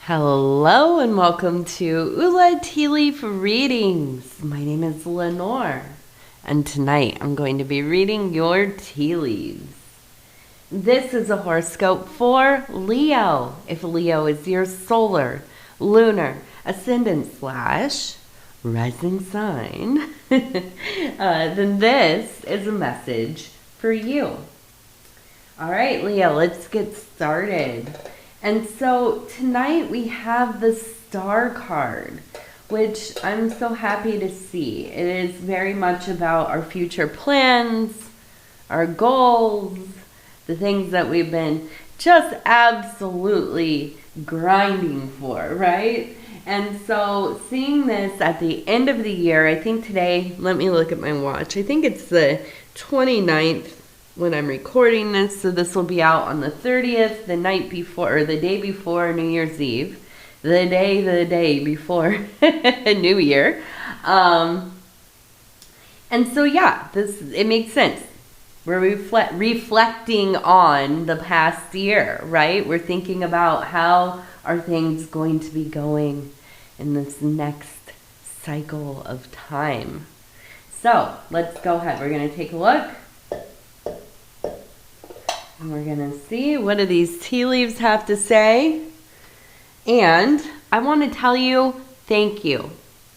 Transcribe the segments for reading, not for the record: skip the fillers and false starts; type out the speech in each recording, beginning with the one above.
Hello and welcome to Ula Tea Leaf Readings. My name is Lenor, and tonight I'm going to be reading your tea leaves. This is a horoscope for Leo. If Leo is your solar, lunar, ascendant / rising sign, then this is a message for you. All right, Leo, let's get started. And so tonight we have the Star card, which I'm so happy to see. It is very much about our future plans, our goals, the things that we've been just absolutely grinding for, right? And so seeing this at the end of the year, I think today, let me look at my watch. I think it's the 29th. When I'm recording this, so this will be out on the 30th, the night before, or the day before New Year's Eve, the day before New Year. And so yeah, it makes sense. We're reflecting on the past year, right? We're thinking about how are things going to be going in this next cycle of time. So let's go ahead. We're going to take a look. And we're going to see what do these tea leaves have to say. And I want to tell you thank you.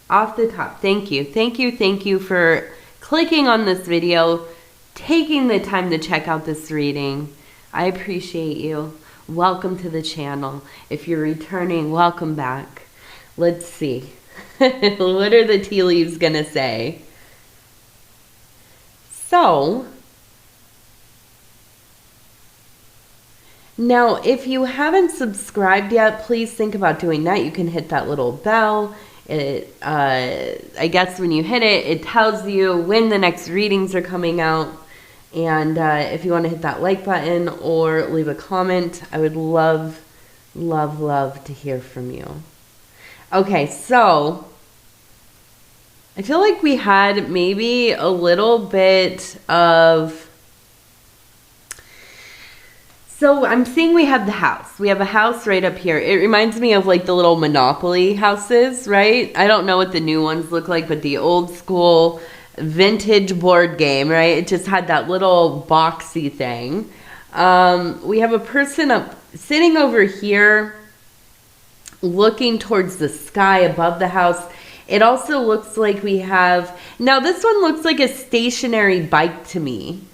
Off the top, thank you. Thank you for clicking on this video, taking the time to check out this reading. I appreciate you. Welcome to the channel. If you're returning, welcome back. Let's see. What are the tea leaves going to say? So, now, if you haven't subscribed yet, please think about doing that. You can hit that little bell. I guess when you hit it, it tells you when the next readings are coming out. And if you want to hit that like button or leave a comment, I would love to hear from you. Okay, so I feel like we had maybe a little bit of... So I'm seeing we have the house. We have a house right up here. It reminds me of like the little Monopoly houses, right? I don't know what the new ones look like, but the old school vintage board game, right? It just had that little boxy thing. We have a person sitting over here looking towards the sky above the house. It also looks like we have... Now this one looks like a stationary bike to me.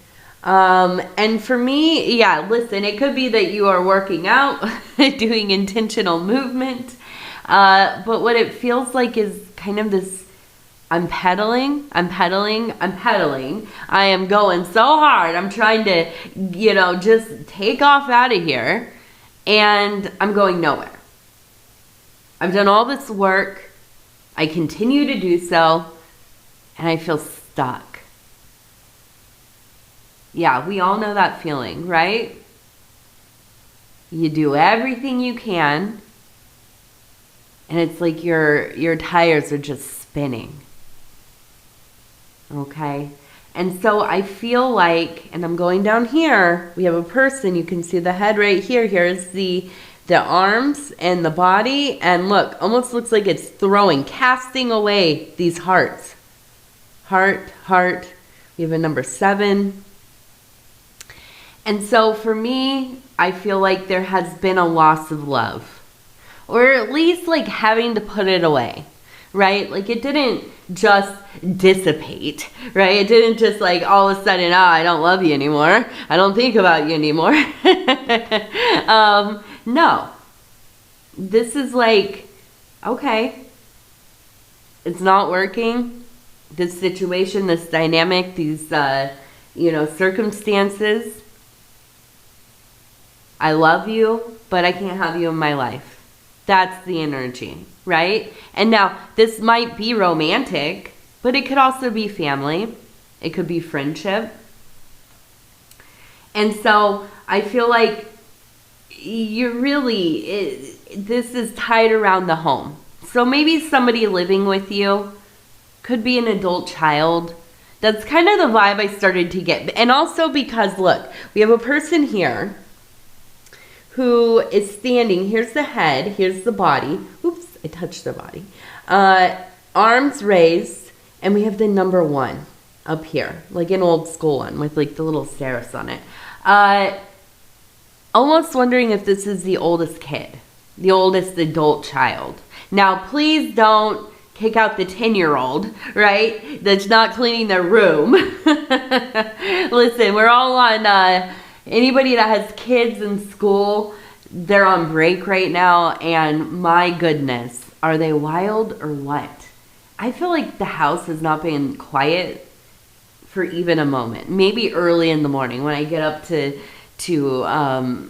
And for me, yeah, listen, it could be that you are working out, doing intentional movement. But what it feels like is kind of this, I'm pedaling. I am going so hard. I'm trying to, just take off out of here. And I'm going nowhere. I've done all this work. I continue to do so. And I feel stuck. Yeah, we all know that feeling, right? You do everything you can, and it's like your tires are just spinning. Okay? And so I feel like, and I'm going down here, we have a person, you can see the head right here. Here's the arms and the body, and look, almost looks like it's casting away these hearts. Heart. We have a number 7. And so for me, I feel like there has been a loss of love. Or at least like having to put it away, right? Like it didn't just dissipate, right? It didn't just like all of a sudden, I don't love you anymore. I don't think about you anymore. No. This is like, okay, it's not working. This situation, this dynamic, these, circumstances. I love you, but I can't have you in my life. That's the energy, right? And now, this might be romantic, but it could also be family. It could be friendship. And so, I feel like this is tied around the home. So maybe somebody living with you could be an adult child. That's kind of the vibe I started to get. And also because, look, we have a person here who is standing. Here's the head. Here's the body. Oops, I touched the body. Arms raised, and we have the number 1 up here, like an old school one with like the little serifs on it. Almost wondering if this is the oldest kid, the oldest adult child. Now, please don't kick out the 10-year-old, right? That's not cleaning their room. Listen, we're all on, anybody that has kids in school, they're on break right now, and my goodness, are they wild or what? I feel like the house has not been quiet for even a moment. Maybe early in the morning when I get up to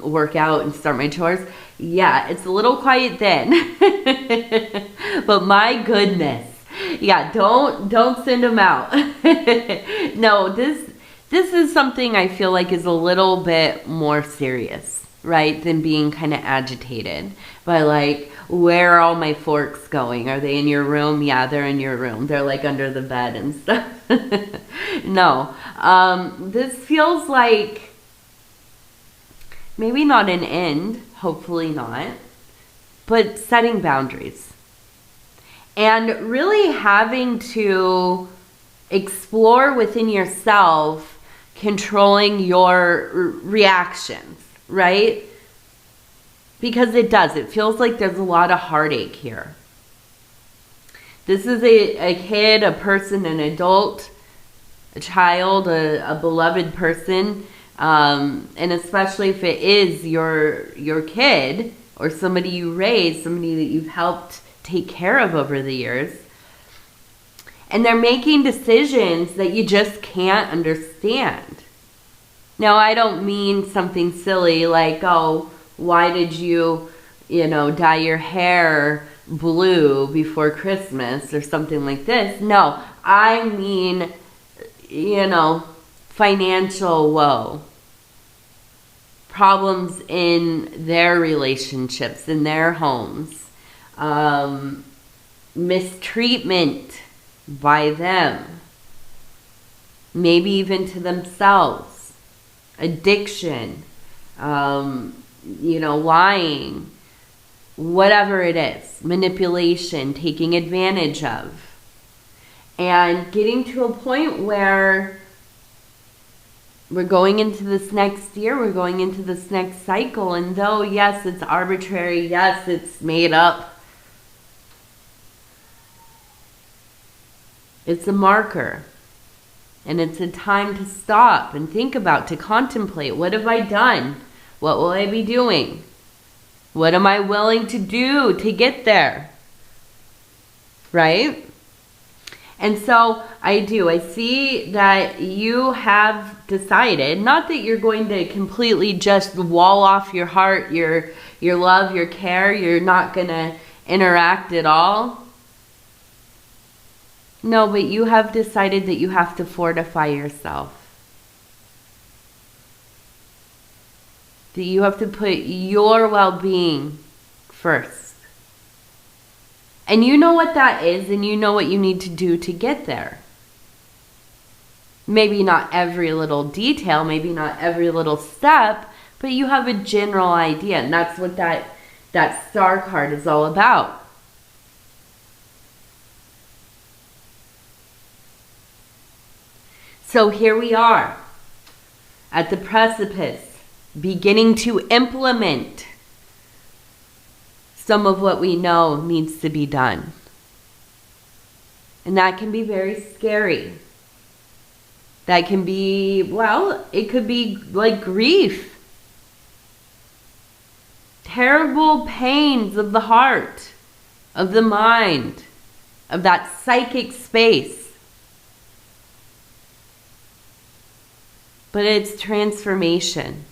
work out and start my chores. Yeah, it's a little quiet then. But my goodness. Yeah, don't send them out. No, this is something I feel like is a little bit more serious, right? Than being kind of agitated by like, where are all my forks going? Are they in your room? Yeah, they're in your room. They're like under the bed and stuff. No, this feels like maybe not an end, hopefully not, but setting boundaries. And really having to explore within yourself, controlling your reactions, right? Because it does. It feels like there's a lot of heartache here. This is a kid, a person, an adult, a child, a beloved person. And especially if it is your kid or somebody you raised, somebody that you've helped take care of over the years. And they're making decisions that you just can't understand. Now, I don't mean something silly like, oh, why did you dye your hair blue before Christmas or something like this. No, I mean, financial woe. Problems in their relationships, in their homes. Mistreatment by them. Maybe even to themselves. Addiction. Lying. Whatever it is. Manipulation. Taking advantage of. And getting to a point where we're going into this next year, we're going into this next cycle, and though, yes, it's arbitrary, yes, it's made up, it's a marker. And it's a time to stop and think about, to contemplate, what have I done? What will I be doing? What am I willing to do to get there? Right? And so I see that you have decided, not that you're going to completely just wall off your heart, your love, your care, you're not going to interact at all. No, but you have decided that you have to fortify yourself. That you have to put your well-being first. And you know what that is, and you know what you need to do to get there. Maybe not every little detail, maybe not every little step, but you have a general idea, and that's what that star card is all about. So here we are, at the precipice, beginning to implement some of what we know needs to be done. And that can be very scary. That can be, it could be like grief. Terrible pains of the heart, of the mind, of that psychic space. But it's transformation.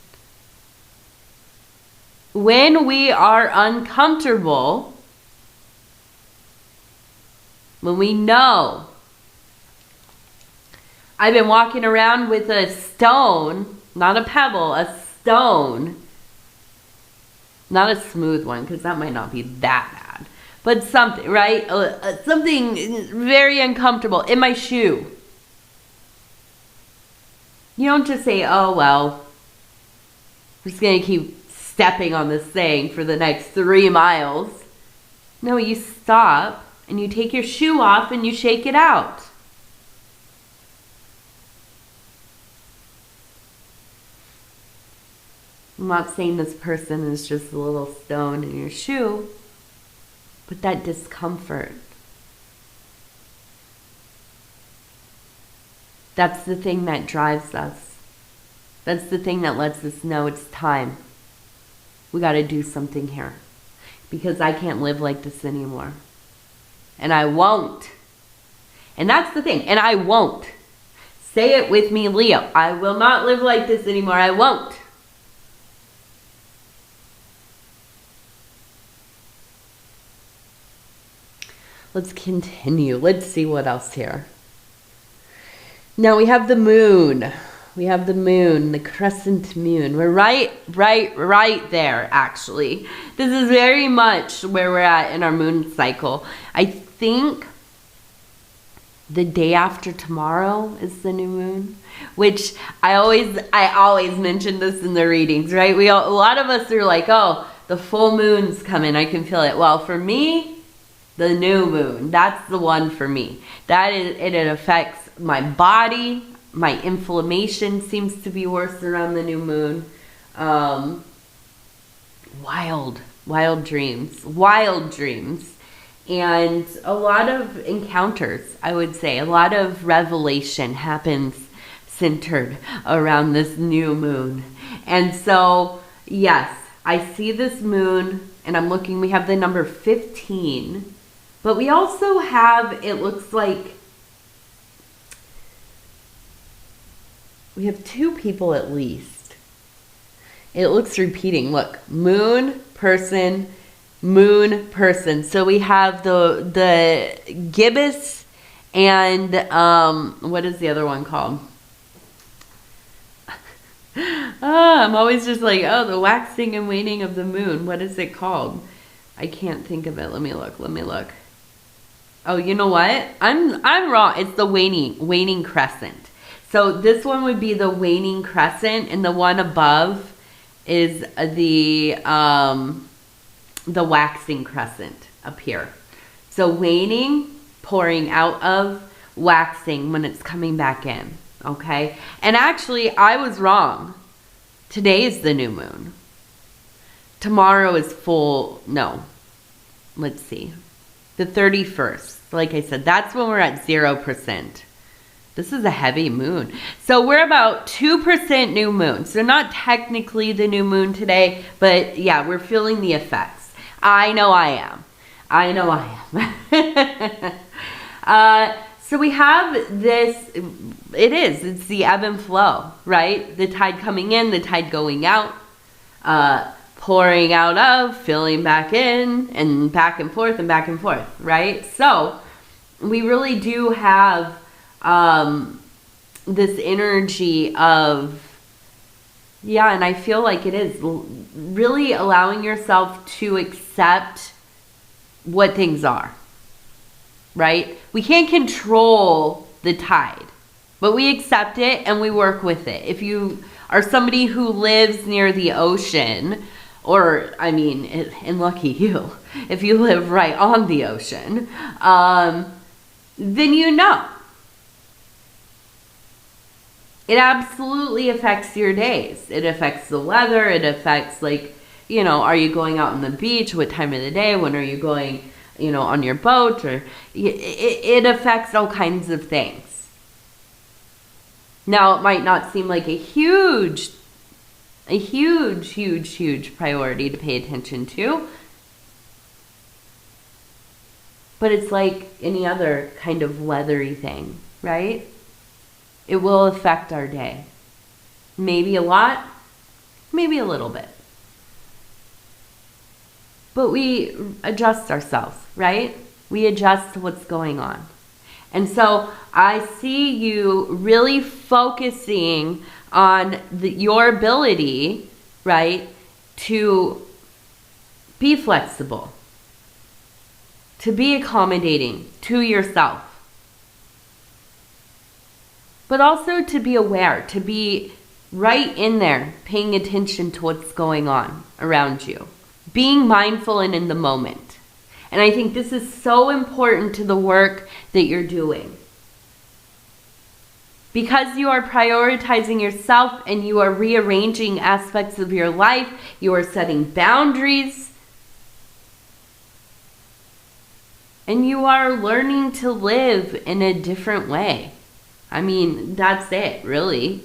When we are uncomfortable, when we know, I've been walking around with a stone, not a pebble, a stone, not a smooth one, because that might not be that bad, but something, right? Something very uncomfortable in my shoe. You don't just say, oh, well, I'm just going to keep stepping on this thing for the next 3 miles. No, you stop and you take your shoe off and you shake it out. I'm not saying this person is just a little stone in your shoe, but that discomfort. That's the thing that drives us. That's the thing that lets us know it's time. We got to do something here. Because I can't live like this anymore. And I won't. And that's the thing. And I won't. Say it with me, Leo. I will not live like this anymore. I won't. Let's continue. Let's see what else here. Now we have the moon. We have the moon, the crescent moon. We're right there, actually. This is very much where we're at in our moon cycle. I think the day after tomorrow is the new moon, which I always mention this in the readings, right? A lot of us are like, oh, the full moon's coming. I can feel it. Well, for me, the new moon, that's the one for me. It affects my body. My inflammation seems to be worse around the new moon. Wild dreams. And a lot of encounters, I would say. A lot of revelation happens centered around this new moon. And so, yes, I see this moon, and I'm looking, we have the number 15. But we also have, it looks like, we have 2 people at least. It looks repeating. Look, moon, person. So we have the gibbous and what is the other one called? I'm always just like, oh, the waxing and waning of the moon. What is it called? I can't think of it. Let me look. Oh, you know what? I'm wrong. It's the waning crescent. So this one would be the waning crescent, and the one above is the waxing crescent up here. So waning, pouring out of, waxing when it's coming back in. Okay? And actually, I was wrong. Today is the new moon. Tomorrow is full. No. Let's see. The 31st. Like I said, that's when we're at 0%. This is a heavy moon. So we're about 2% new moon. So not technically the new moon today, but yeah, we're feeling the effects. I know I am. So we have this, it's the ebb and flow, right? The tide coming in, the tide going out, pouring out of, filling back in, and back and forth, right? So we really do have this energy of, yeah, and I feel like it is really allowing yourself to accept what things are, right? We can't control the tide, but we accept it and we work with it. If you are somebody who lives near the ocean, or, I mean, and lucky you, if you live right on the ocean, then you know. It absolutely affects your days. It affects the weather. It affects, like, you know, are you going out on the beach? What time of the day? When are you going, you know, on your boat? Or it affects all kinds of things. Now, it might not seem like a huge priority to pay attention to. But it's like any other kind of weathery thing, right? It will affect our day. Maybe a lot, maybe a little bit. But we adjust ourselves, right? We adjust to what's going on. And so I see you really focusing on your ability, right, to be flexible, to be accommodating to yourself. But also to be aware, to be right in there, paying attention to what's going on around you, being mindful and in the moment. And I think this is so important to the work that you're doing. Because you are prioritizing yourself and you are rearranging aspects of your life, you are setting boundaries, and you are learning to live in a different way. I mean, that's it, really.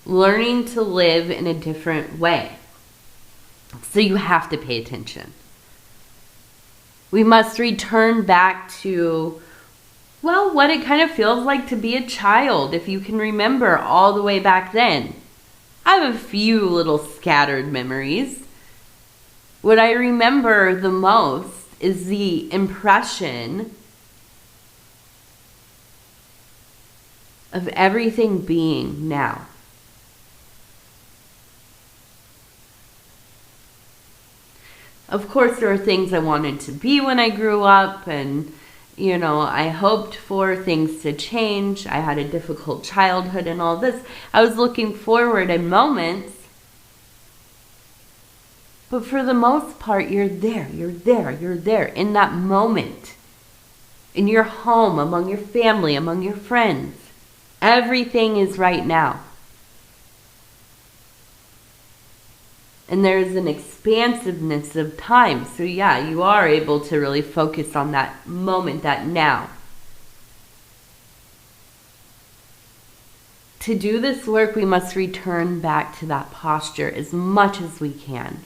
Learning to live in a different way. So you have to pay attention. We must return back to, well, what it kind of feels like to be a child, if you can remember all the way back then. I have a few little scattered memories. What I remember the most is the impression of everything being now. Of course, there are things I wanted to be when I grew up, and I hoped for things to change. I had a difficult childhood and all this. I was looking forward in moments. But for the most part, you're there in that moment. In your home, among your family, among your friends. Everything is right now. And there's an expansiveness of time. So yeah, you are able to really focus on that moment, that now. To do this work, we must return back to that posture as much as we can.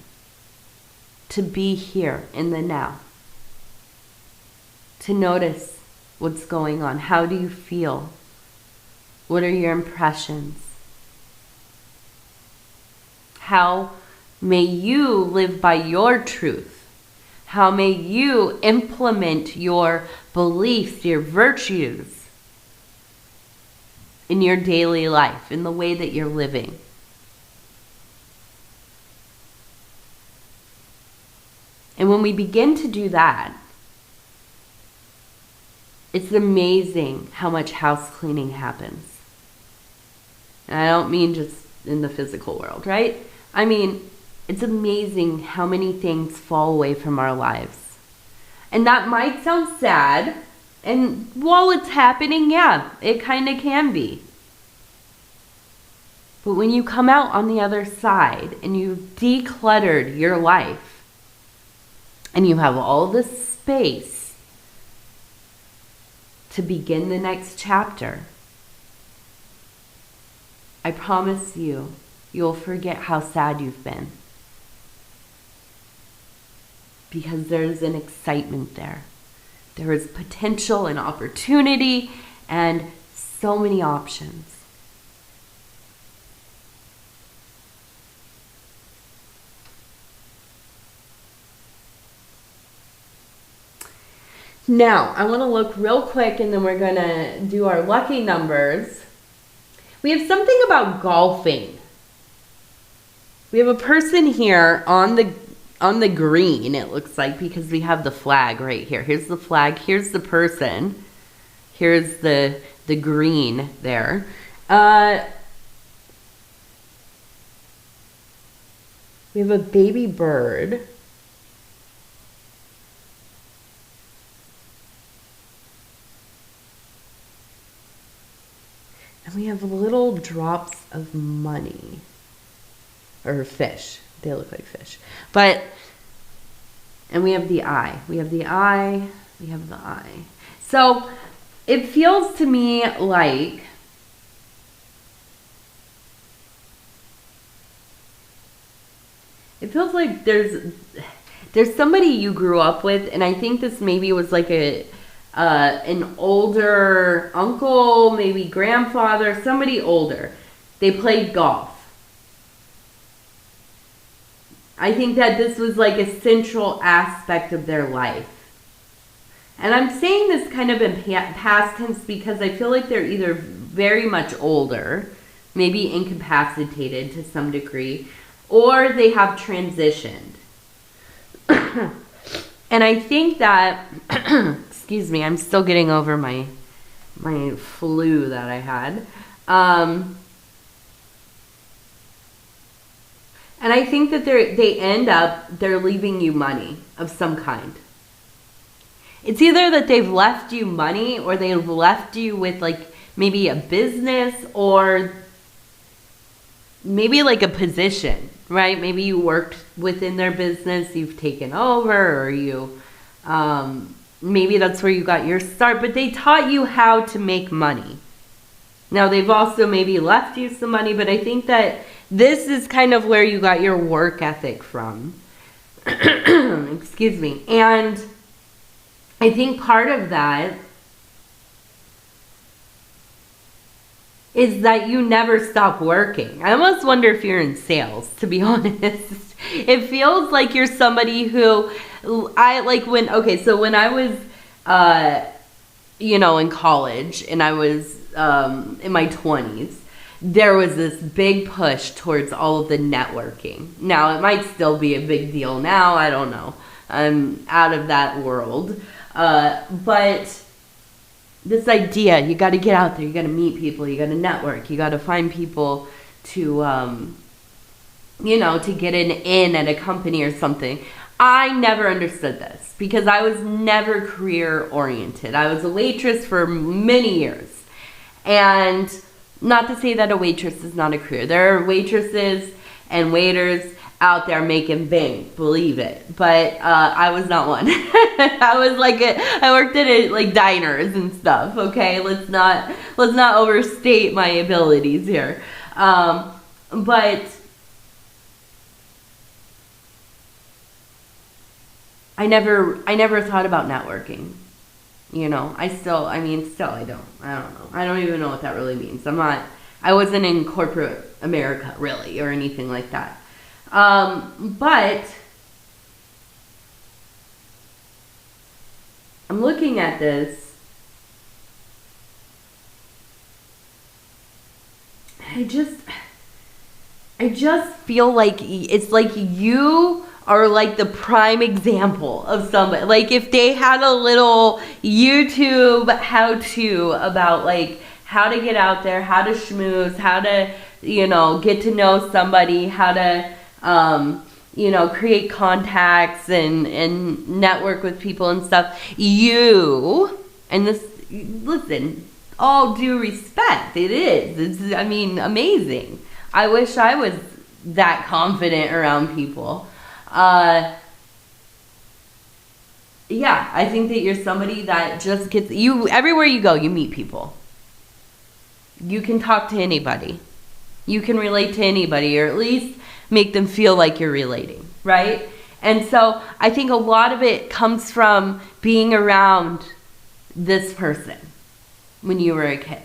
To be here in the now. To notice what's going on. How do you feel? What are your impressions? How may you live by your truth? How may you implement your beliefs, your virtues in your daily life, in the way that you're living? And when we begin to do that, it's amazing how much house cleaning happens. And I don't mean just in the physical world, right? I mean, it's amazing how many things fall away from our lives. And that might sound sad. And while it's happening, yeah, it kind of can be. But when you come out on the other side and you've decluttered your life, and you have all this space to begin the next chapter, I promise you, you'll forget how sad you've been. Because there's an excitement there. There is potential and opportunity and so many options. Now, I want to look real quick and then we're going to do our lucky numbers. We have something about golfing. We have a person here on the green, it looks like, because we have the flag right here. Here's the flag. Here's the person. Here's the green there. We have a baby bird. And we have little drops of money. Or fish. They look like fish. And we have the eye. We have the eye. We have the eye. So it feels to me like there's somebody you grew up with, and I think this maybe was like an older uncle, maybe grandfather, somebody older. They played golf. I think that this was like a central aspect of their life. And I'm saying this kind of in past tense because I feel like they're either very much older, maybe incapacitated to some degree, or they have transitioned. And I think that, excuse me, I'm still getting over my flu that I had. And I think that they're leaving you money of some kind. It's either that they've left you money or they've left you with like maybe a business or maybe like a position, right? Maybe you worked within their business, you've taken over, or you, maybe that's where you got your start, but they taught you how to make money. Now they've also maybe left you some money, but I think that this is kind of where you got your work ethic from. Excuse me. And I think part of that is that you never stop working. I almost wonder if you're in sales, to be honest. It feels like you're somebody who, when I was, in college and I was in my 20s, there was this big push towards all of the networking. Now, it might still be a big deal now. I don't know. I'm out of that world. But this idea, you got to get out there, you got to meet people, you got to network, you got to find people to, to get an in at a company or something. I never understood this because I was never career oriented. I was a waitress for many years. And not to say that a waitress is not a career. There are waitresses and waiters out there making bank, believe it. But I was not one. I worked at diners and stuff. Okay, let's not overstate my abilities here. But I never thought about networking. I don't know. I don't even know what that really means. I wasn't in corporate America really or anything like that. But I'm looking at this. I just feel like it's like you are like the prime example of somebody. Like if they had a little YouTube how-to about like how to get out there, how to schmooze, how to, get to know somebody, how to, create contacts and network with people and stuff. Listen, all due respect, it's amazing. I wish I was that confident around people. I think that you're somebody that just gets you everywhere you go, you meet people. You can talk to anybody. You can relate to anybody, or at least make them feel like you're relating, right? And so I think a lot of it comes from being around this person when you were a kid,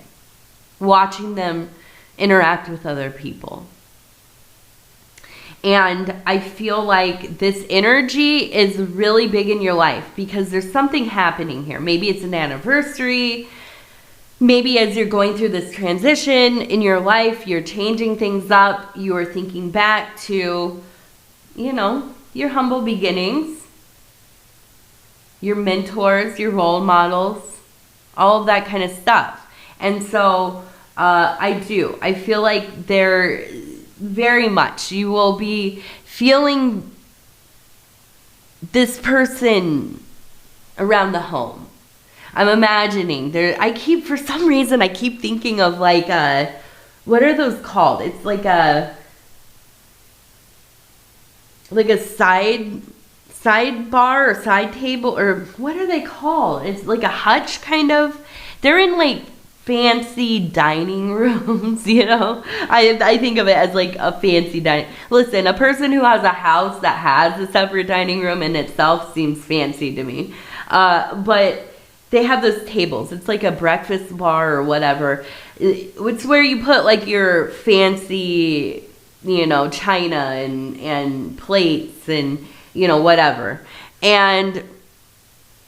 watching them interact with other people. And I feel like this energy is really big in your life because there's something happening here. Maybe it's an anniversary. Maybe as you're going through this transition in your life, you're changing things up. You are thinking back to, your humble beginnings, your mentors, your role models, all of that kind of stuff. And so I feel like they're very much, you will be feeling this person around the home. I'm imagining for some reason I keep thinking of what are those called? It's like a sidebar or side table, or what are they called? It's like a hutch kind of. They're in fancy dining rooms, I think of it as like a fancy dining. Listen, a person who has a house that has a separate dining room in itself seems fancy to me. But they have those tables. It's like a breakfast bar or whatever. It's where you put your fancy, china and plates and, whatever. And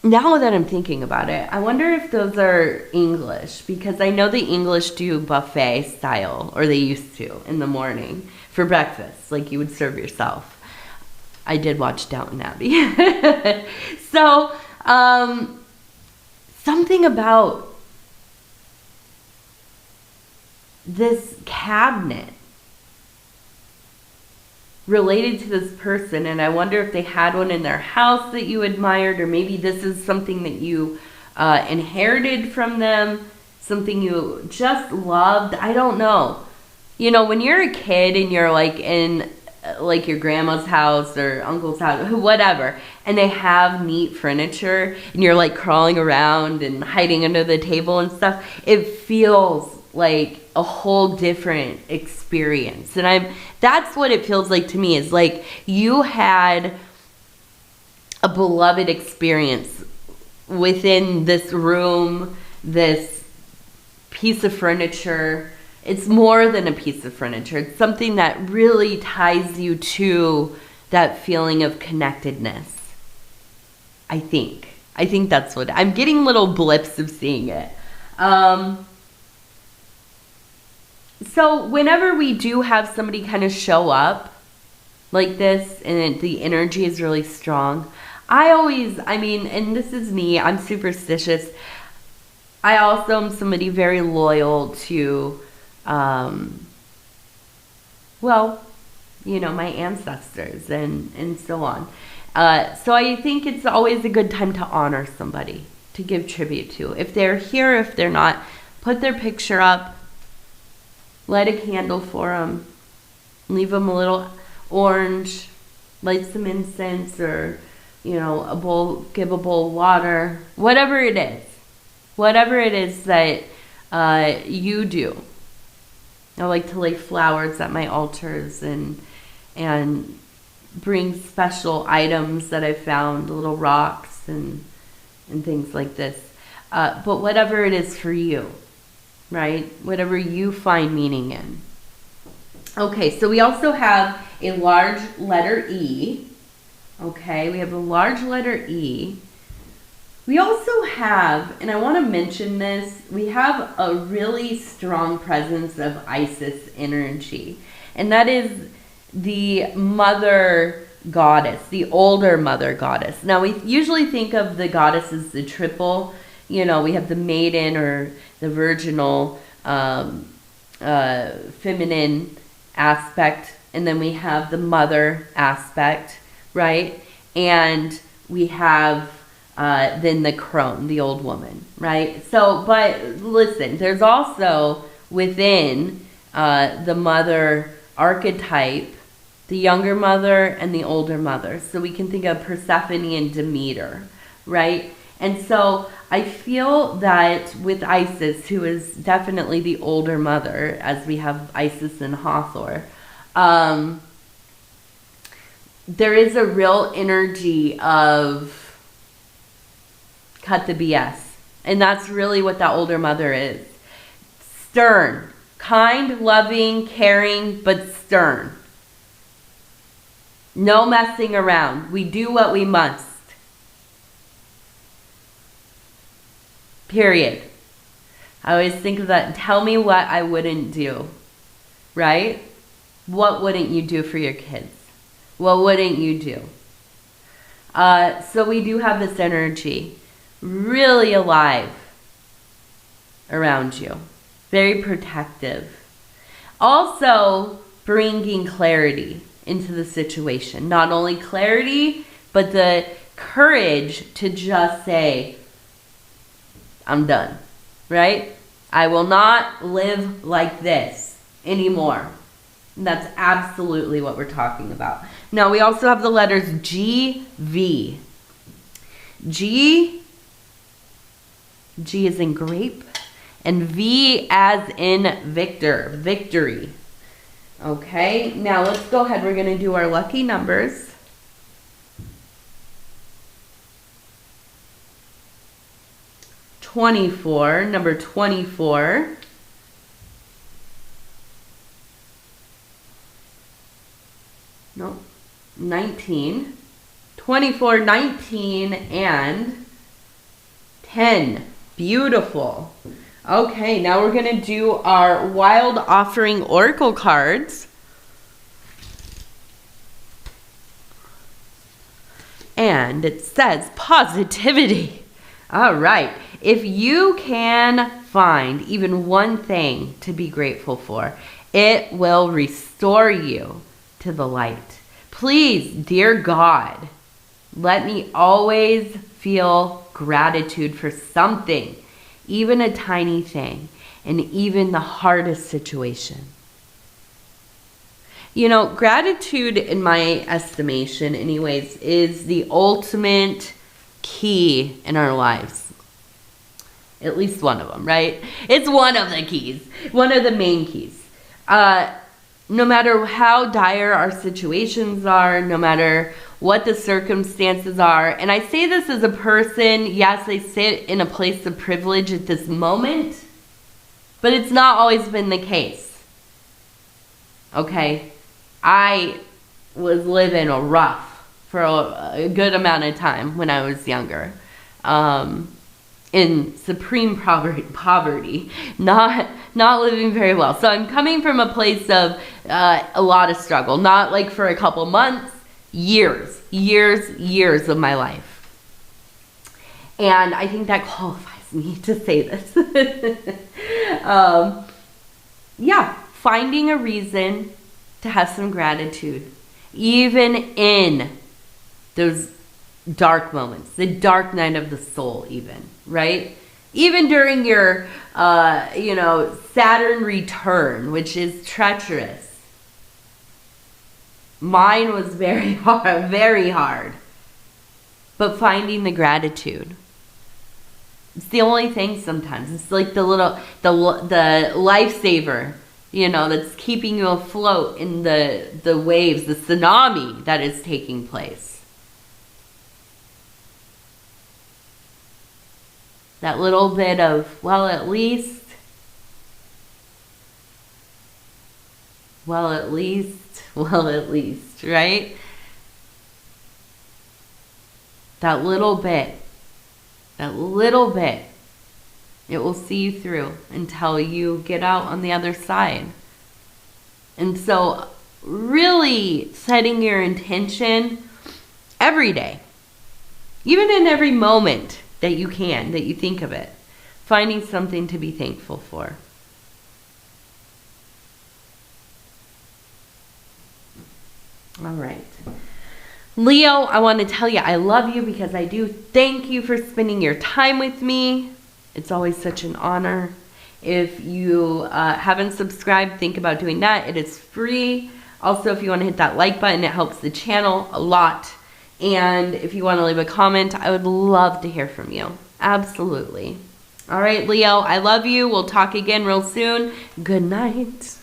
now that I'm thinking about it, I wonder if those are English, because I know the English do buffet style, or they used to, in the morning for breakfast. Like you would serve yourself. I did watch Downton Abbey. So, something about this cabinet related to this person, and I wonder if they had one in their house that you admired, or maybe this is something that you inherited from them, something you just loved. I don't know. You know, when you're a kid and you're like in like your grandma's house or uncle's house, whatever, and they have neat furniture and you're like crawling around and hiding under the table and stuff, it feels like a whole different experience. And that's what it feels like to me, is like you had a beloved experience within this room, this piece of furniture. It's more than a piece of furniture. It's something that really ties you to that feeling of connectedness. I think that's what I'm getting, little blips of seeing it. So whenever we do have somebody kind of show up like this and the energy is really strong, I mean, and this is me, I'm superstitious. I also am somebody very loyal to, well, you know, my ancestors and so on. So I think it's always a good time to honor somebody, to give tribute to. If they're here, if they're not, put their picture up, light a candle for them, leave them a little orange, light some incense, or, you know, give a bowl of water, whatever it is that you do. I like to lay flowers at my altars and bring special items that I found, little rocks and things like this. But whatever it is for you, right? Whatever you find meaning in. Okay, so we also have a large letter E. Okay, we have a large letter E. We also have, and I want to mention this, we have a really strong presence of Isis energy. And that is the mother goddess, the older mother goddess. Now, we usually think of the goddess as the triple. You know, we have the maiden or the virginal feminine aspect, and then we have the mother aspect, right? And we have then the crone, the old woman, right? So, but listen, there's also within the mother archetype, the younger mother and the older mother. So we can think of Persephone and Demeter, right? And so I feel that with Isis, who is definitely the older mother, as we have Isis and Hathor, there is a real energy of cut the BS. And that's really what that older mother is. Stern, kind, loving, caring, but stern. No messing around. We do what we must. Period. I always think of that. Tell me what I wouldn't do. Right? What wouldn't you do for your kids? What wouldn't you do? So we do have this energy really alive around you. Very protective. Also bringing clarity into the situation. Not only clarity, but the courage to just say, I'm done, right? I will not live like this anymore. And that's absolutely what we're talking about. Now, we also have the letters G, V. G is in grape, and V as in victor, victory. Okay, now let's go ahead. We're going to do our lucky numbers. Number 24. No, 19. 24, 19, and 10. Beautiful. Okay, now we're going to do our Wild Offering Oracle cards. And it says positivity. All right. If you can find even one thing to be grateful for, it will restore you to the light. Please, dear God, let me always feel gratitude for something, even a tiny thing, and even the hardest situation. You know, gratitude, in my estimation anyways, is the ultimate key in our lives. At least one of them, right? It's one of the keys, one of the main keys. No matter how dire our situations are, no matter what the circumstances are, and I say this as a person, yes, I sit in a place of privilege at this moment, but it's not always been the case. Okay? I was living rough for a good amount of time when I was younger. In supreme poverty, not living very well. So I'm coming from a place of a lot of struggle, not like for a couple months, years of my life. And I think that qualifies me to say this. Finding a reason to have some gratitude, even in those dark moments, the dark night of the soul, even, right? Even during your, Saturn return, which is treacherous. Mine was very hard. But finding the gratitude. It's the only thing sometimes. It's like the lifesaver, that's keeping you afloat in the waves, the tsunami that is taking place. That little bit of, at least, right? That little bit, it will see you through until you get out on the other side. And so really setting your intention every day, even in every moment that you think of it, finding something to be thankful for. All right. Leo, I want to tell you I love you because I do. Thank you for spending your time with me. It's always such an honor. If you haven't subscribed, think about doing that. It is free. Also, if you want to hit that like button, it helps the channel a lot. And if you want to leave a comment, I would love to hear from you. Absolutely. All right, Leo, I love you. We'll talk again real soon. Good night.